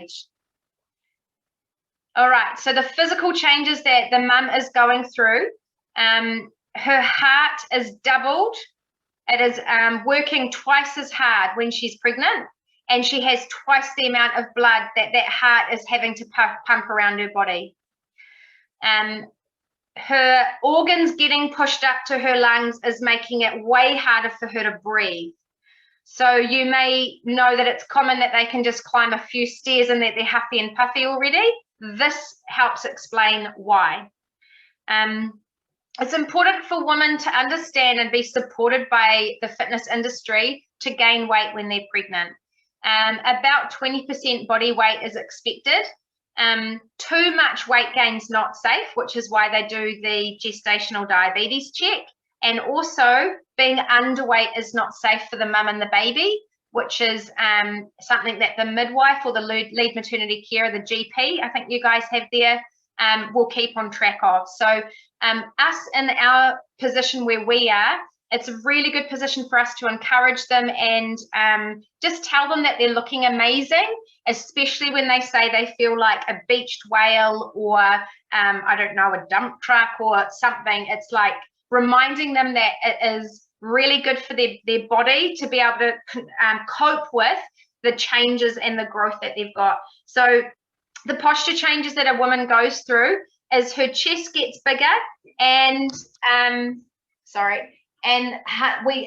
age. All right, so the physical changes that the mum is going through, her heart is doubled. It is working twice as hard when she's pregnant, and she has twice the amount of blood that heart is having to pump around her body. Her organs getting pushed up to her lungs is making it way harder for her to breathe. So you may know that it's common that they can just climb a few stairs and that they're huffy and puffy already. This helps explain why. It's important for women to understand and be supported by the fitness industry to gain weight when they're pregnant. About 20% body weight is expected. Too much weight gain is not safe, which is why they do the gestational diabetes check. And also being underweight is not safe for the mum and the baby, which is something that the midwife or the lead maternity care, the GP, I think you guys have there, will keep on track of. So us in our position where we are, it's a really good position for us to encourage them and just tell them that they're looking amazing, especially when they say they feel like a beached whale or, I don't know, a dump truck or something. It's like reminding them that it is really good for their body to be able to cope with the changes and the growth that they've got. So the posture changes that a woman goes through is her chest gets bigger and,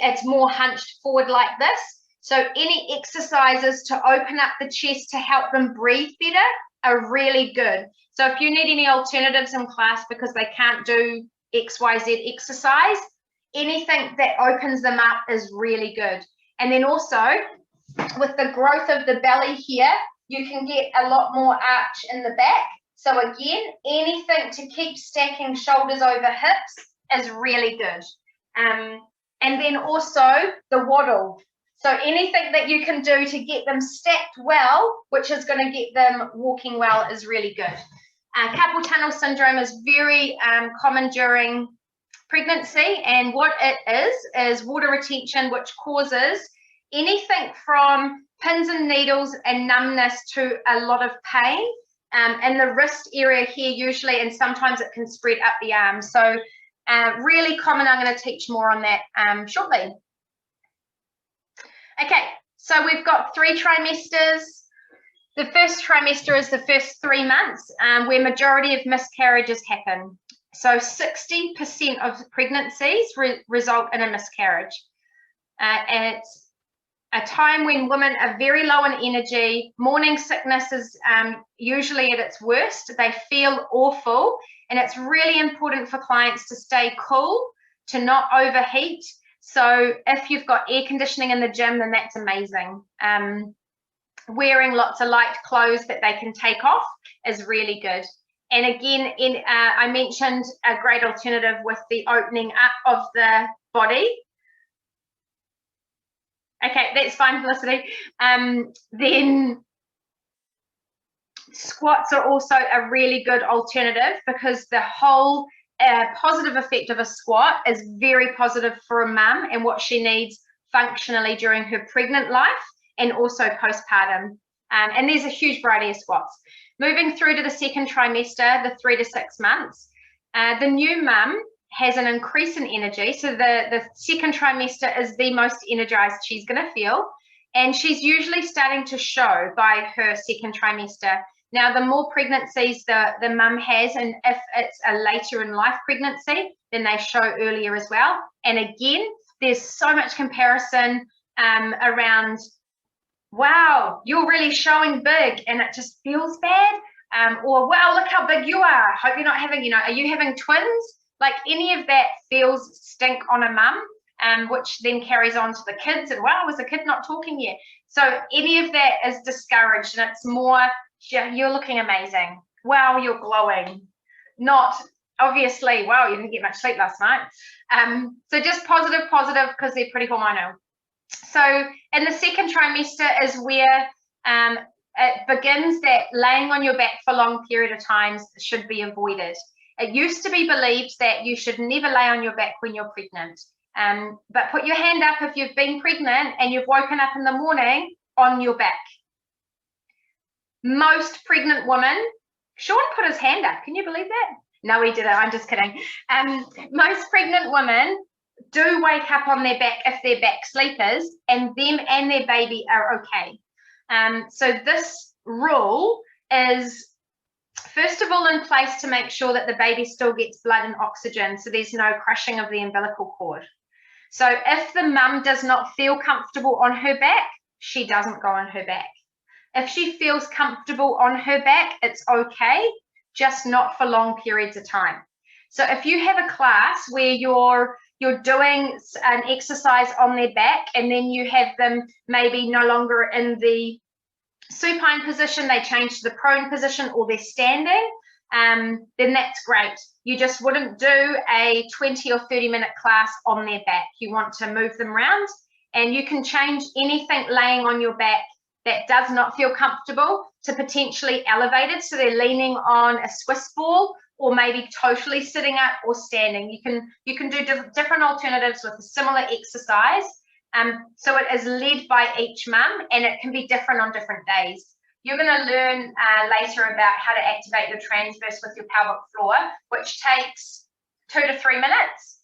it's more hunched forward like this. So any exercises to open up the chest to help them breathe better are really good. So if you need any alternatives in class because they can't do XYZ exercise, anything that opens them up is really good. And then also with the growth of the belly here, you can get a lot more arch in the back. So again, anything to keep stacking shoulders over hips is really good. And then also the waddle. So anything that you can do to get them stacked well, which is going to get them walking well, is really good. Carpal tunnel syndrome is very common during pregnancy, and what it is water retention, which causes anything from pins and needles and numbness to a lot of pain in the wrist area here usually, and sometimes it can spread up the arm. So really common. I'm going to teach more on that shortly. Okay, so we've got 3 trimesters. The first trimester is the first 3 months where majority of miscarriages happen. So 60% of pregnancies result in a miscarriage. And it's a time when women are very low in energy. Morning sickness is usually at its worst. They feel awful. And it's really important for clients to stay cool, to not overheat. So if you've got air conditioning in the gym, then that's amazing. Wearing lots of light clothes that they can take off is really good. And again, I mentioned a great alternative with the opening up of the body. Okay, that's fine, Felicity. Then squats are also a really good alternative because the whole positive effect of a squat is very positive for a mum and what she needs functionally during her pregnant life and also postpartum. And there's a huge variety of squats. Moving through to the second trimester, the 3 to 6 months, the new mum has an increase in energy. So the second trimester is the most energized she's going to feel. And she's usually starting to show by her second trimester. Now, the more pregnancies the mum has, and if it's a later in life pregnancy, then they show earlier as well. And again, there's so much comparison around, wow, you're really showing big and it just feels bad. Or, wow, look how big you are. Hope you're not having, are you having twins? Like any of that feels stink on a mum, which then carries on to the kids. And wow, was the kid not talking yet? So any of that is discouraged, and it's more, yeah, you're looking amazing. Wow, you're glowing. Not obviously, wow, you didn't get much sleep last night. So just positive, because they're pretty hormonal. So in the second trimester is where it begins that laying on your back for a long period of times should be avoided. It used to be believed that you should never lay on your back when you're pregnant. But put your hand up if you've been pregnant and you've woken up in the morning on your back. most pregnant women, Sean put his hand up. Can you believe that? No, he didn't. I'm just kidding. Most pregnant women do wake up on their back if they're back sleepers, and them and their baby are okay. So this rule is, first of all, in place to make sure that the baby still gets blood and oxygen, so there's no crushing of the umbilical cord. So if the mum does not feel comfortable on her back, she doesn't go on her back. If she feels comfortable on her back, it's okay, just not for long periods of time. So if you have a class where you're doing an exercise on their back, and then you have them maybe no longer in the supine position, they change to the prone position, or they're standing, then that's great. You just wouldn't do a 20 or 30-minute class on their back. You want to move them around, and you can change anything laying on your back that does not feel comfortable to potentially elevated, so they're leaning on a Swiss ball, or maybe totally sitting up or standing. You can do different alternatives with a similar exercise. So it is led by each mum, and it can be different on different days. You're going to learn later about how to activate your transverse with your pelvic floor, which takes 2 to 3 minutes.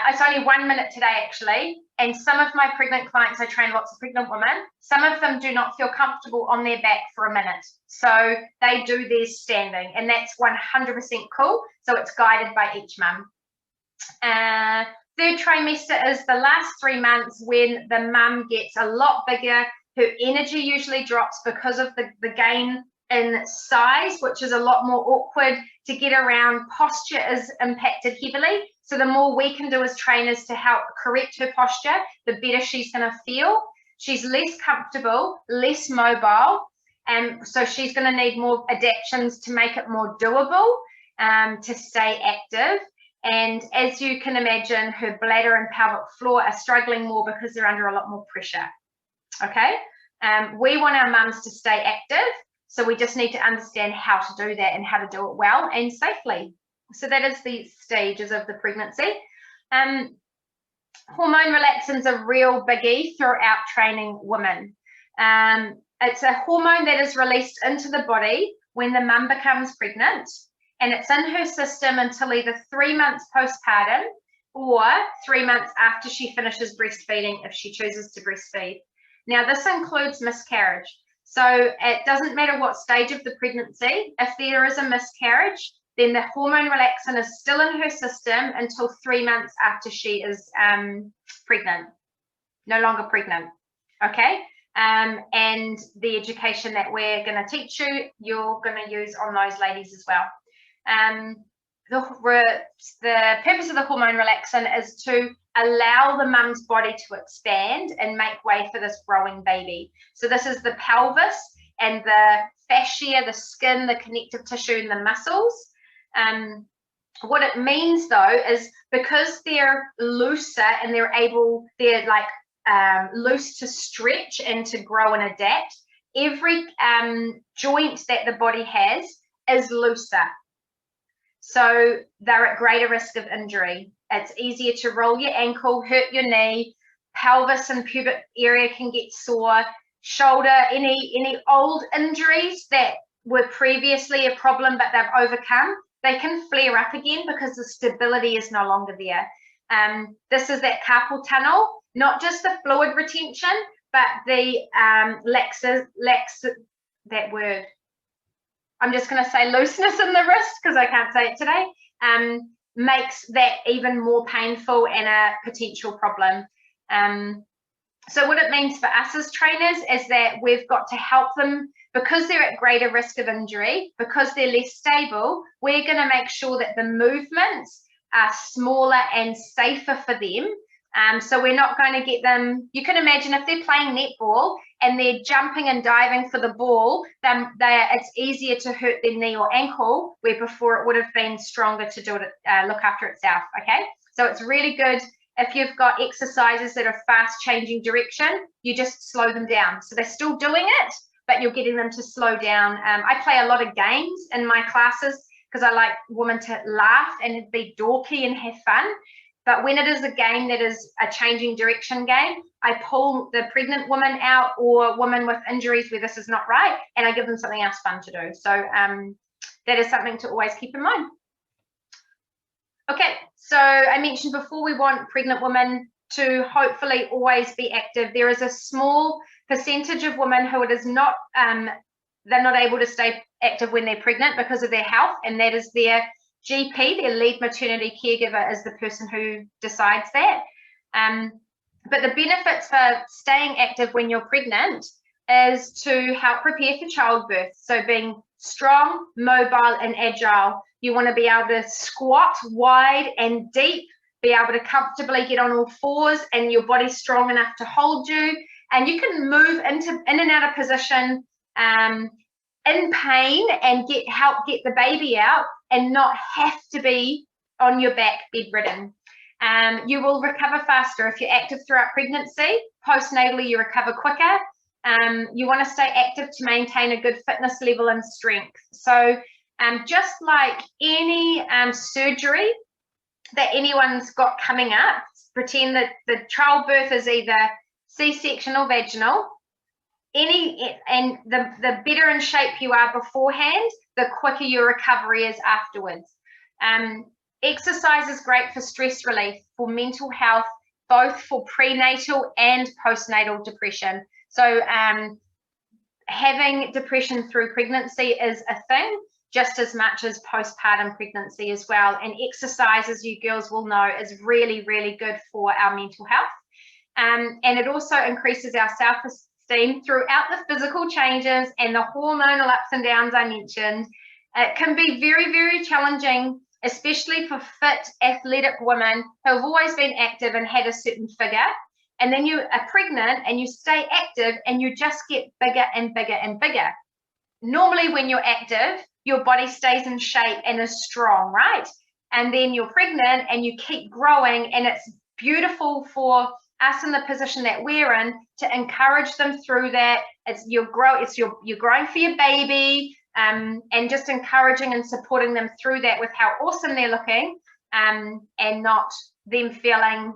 It's only 1 minute today, actually. And some of my pregnant clients, I train lots of pregnant women, some of them do not feel comfortable on their back for a minute. So they do theirs standing, and that's 100% cool. So it's guided by each mum. Third trimester is the last 3 months when the mum gets a lot bigger. Her energy usually drops because of the gain in size, which is a lot more awkward to get around. Posture is impacted heavily. So the more we can do as trainers to help correct her posture, the better she's going to feel. She's less comfortable, less mobile, and so she's going to need more adaptations to make it more doable, to stay active. And as you can imagine, her bladder and pelvic floor are struggling more because they're under a lot more pressure. Okay, we want our mums to stay active, so we just need to understand how to do that and how to do it well and safely. So that is the stages of the pregnancy. Hormone relaxants are real biggie throughout training women. It's a hormone that is released into the body when the mum becomes pregnant, and it's in her system until either 3 months postpartum or 3 months after she finishes breastfeeding, if she chooses to breastfeed. Now, this includes miscarriage. So it doesn't matter what stage of the pregnancy. If there is a miscarriage, then the hormone relaxant is still in her system until 3 months after she is pregnant, no longer pregnant, okay? And the education that we're going to teach you, you're going to use on those ladies as well. The purpose of the hormone relaxant is to allow the mum's body to expand and make way for this growing baby. So this is the pelvis and the fascia, the skin, the connective tissue, and the muscles. What it means though is because they're looser and they're like loose to stretch and to grow and adapt, every joint that the body has is looser. So they're at greater risk of injury. It's easier to roll your ankle, hurt your knee, pelvis and pubic area can get sore, shoulder, any old injuries that were previously a problem but they've overcome, they can flare up again because the stability is no longer there. This is that carpal tunnel, not just the fluid retention, but the that word. I'm just going to say looseness in the wrist because I can't say it today, makes that even more painful and a potential problem. So what it means for us as trainers is that we've got to help them because they're at greater risk of injury, because they're less stable. We're going to make sure that the movements are smaller and safer for them. So we're not going to get them, you can imagine if they're playing netball and they're jumping and diving for the ball, then it's easier to hurt their knee or ankle, where before it would have been stronger to do it, look after itself, okay? So it's really good if you've got exercises that are fast changing direction, you just slow them down. So they're still doing it, but you're getting them to slow down. I play a lot of games in my classes because I like women to laugh and be dorky and have fun. But when it is a game that is a changing direction game, I pull the pregnant woman out or women with injuries where this is not right, and I give them something else fun to do. So that is something to always keep in mind. Okay, so I mentioned before we want pregnant women to hopefully always be active. There is a small percentage of women who it is not, they're not able to stay active when they're pregnant because of their health, and that is their GP, their lead maternity caregiver, is the person who decides that. But the benefits for staying active when you're pregnant is to help prepare for childbirth. So being strong, mobile, and agile. You want to be able to squat wide and deep, be able to comfortably get on all fours, and your body's strong enough to hold you. And you can move in and out of position in pain and help get the baby out and not have to be on your back bedridden. You will recover faster if you're active throughout pregnancy. Postnatally, you recover quicker. You want to stay active to maintain a good fitness level and strength. So just like any surgery that anyone's got coming up, pretend that the childbirth is either C-section or vaginal, and the better in shape you are beforehand, the quicker your recovery is afterwards. Exercise is great for stress relief, for mental health, both for prenatal and postnatal depression. So having depression through pregnancy is a thing, just as much as postpartum pregnancy as well. And exercise, as you girls will know, is really, really good for our mental health. And it also increases our self-esteem throughout the physical changes and the hormonal ups and downs I mentioned. It can be very, very challenging, especially for fit, athletic women who have always been active and had a certain figure. And then you are pregnant and you stay active and you just get bigger and bigger and bigger. Normally when you're active, your body stays in shape and is strong, right? And then you're pregnant and you keep growing, and it's beautiful for us in the position that we're in to encourage them through that. You're growing for your baby, and just encouraging and supporting them through that with how awesome they're looking, and not them feeling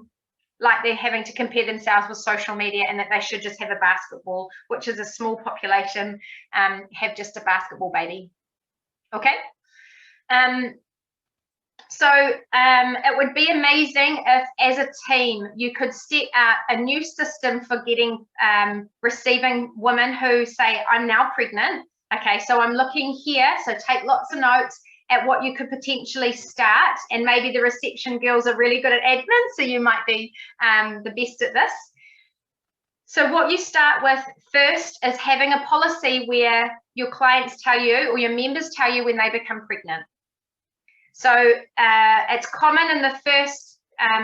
like they're having to compare themselves with social media and that they should just have a basketball, which is a small population, have just a basketball baby. Okay. So it would be amazing if, as a team, you could set up a new system for getting receiving women who say, I'm now pregnant. Okay, so I'm looking here, so take lots of notes at what you could potentially start, and maybe the reception girls are really good at admin, so you might be the best at this. So what you start with first is having a policy where your clients tell you, or your members tell you, when they become pregnant. So it's common in the first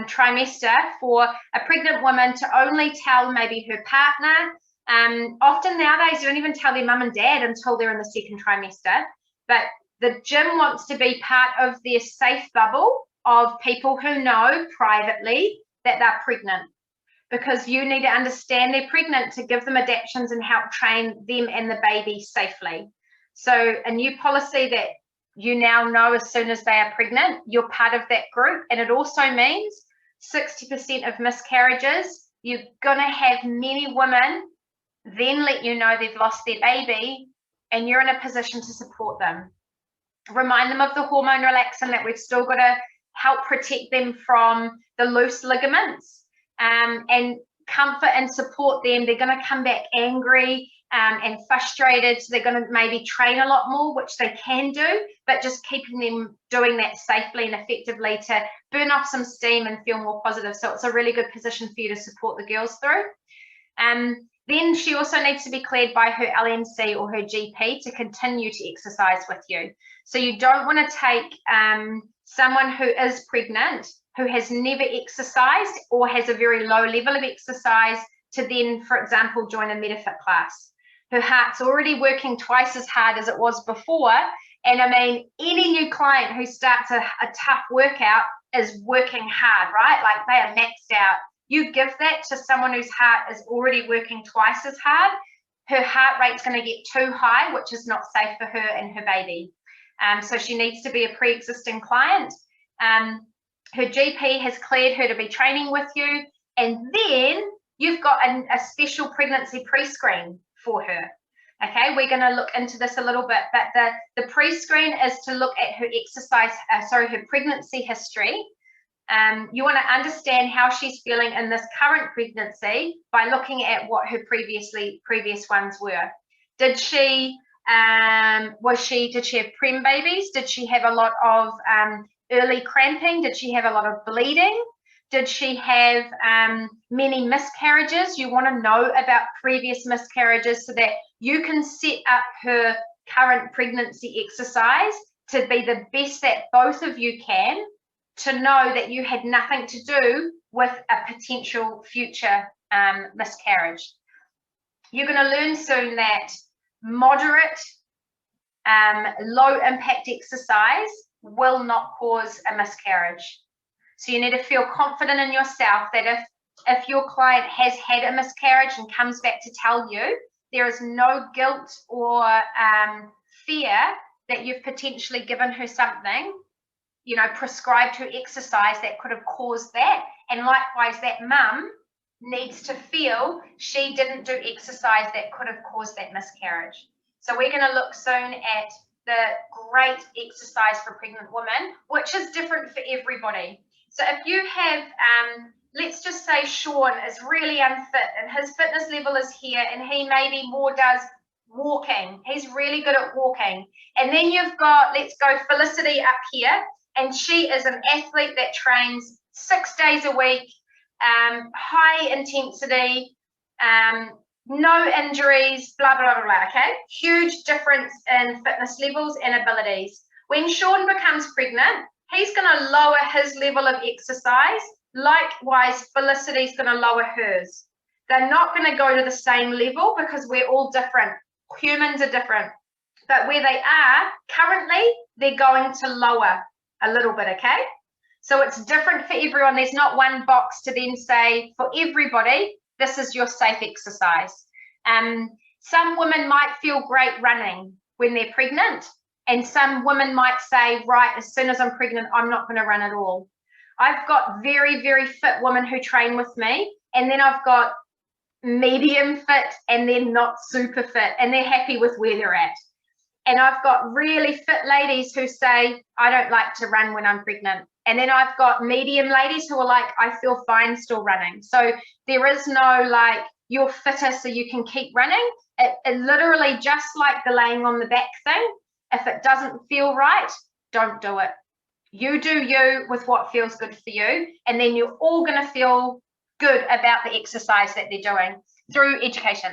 trimester for a pregnant woman to only tell maybe her partner. Often nowadays, you don't even tell their mum and dad until they're in the second trimester. But the gym wants to be part of their safe bubble of people who know privately that they're pregnant, because you need to understand they're pregnant to give them adaptions and help train them and the baby safely. So a new policy that you now know as soon as they are pregnant, you're part of that group. And it also means 60% of miscarriages, you're going to have many women then let you know they've lost their baby, and you're in a position to support them. Remind them of the hormone relaxant, that we've still got to help protect them from the loose ligaments, and comfort and support them. They're going to come back angry and frustrated, so they're going to maybe train a lot more, which they can do, but just keeping them doing that safely and effectively to burn off some steam and feel more positive. So it's a really good position for you to support the girls through. Then she also needs to be cleared by her LMC or her GP to continue to exercise with you. So you don't want to take someone who is pregnant, who has never exercised or has a very low level of exercise, to then, for example, join a MetaFit class. Her heart's already working twice as hard as it was before. And I mean, any new client who starts a tough workout is working hard, right? Like they are maxed out. You give that to someone whose heart is already working twice as hard, her heart rate's going to get too high, which is not safe for her and her baby. So she needs to be a pre-existing client. her GP has cleared her to be training with you, and then you've got a special pregnancy pre-screen for her. Okay, we're going to look into this a little bit, but the pre-screen is to look at her her pregnancy history. You want to understand how she's feeling in this current pregnancy by looking at what her previous ones were. Did she have prem babies? Did she have a lot of early cramping? Did she have a lot of bleeding? Did she have many miscarriages? You want to know about previous miscarriages so that you can set up her current pregnancy exercise to be the best that both of you can, to know that you had nothing to do with a potential future miscarriage. You're going to learn soon that moderate, low impact exercise will not cause a miscarriage. So you need to feel confident in yourself that if your client has had a miscarriage and comes back to tell you, there is no guilt or fear that you've potentially given her something, you know, prescribed her exercise that could have caused that. And likewise, that mum needs to feel she didn't do exercise that could have caused that miscarriage. So we're going to look soon at the great exercise for pregnant women, which is different for everybody. So if you have, let's just say Sean is really unfit and his fitness level is here and he maybe more does walking. He's really good at walking. And then you've got, let's go Felicity up here, and she is an athlete that trains 6 days a week, high intensity, no injuries, blah, blah, blah, blah, okay? Huge difference in fitness levels and abilities. When Sean becomes pregnant, he's going to lower his level of exercise. Likewise, Felicity's going to lower hers. They're not going to go to the same level because we're all different. Humans are different. But where they are currently, they're going to lower a little bit, okay? So it's different for everyone. There's not one box to then say, for everybody, this is your safe exercise. Some women might feel great running when they're pregnant, and some women might say, right, as soon as I'm pregnant, I'm not going to run at all. I've got very, very fit women who train with me, and then I've got medium fit and then not super fit, and they're happy with where they're at. And I've got really fit ladies who say, I don't like to run when I'm pregnant. And then I've got medium ladies who are like, I feel fine still running. So there is no like, you're fitter so you can keep running. It literally, just like the laying on the back thing, if it doesn't feel right, don't do it. You do you with what feels good for you. And then you're all going to feel good about the exercise that they're doing through education.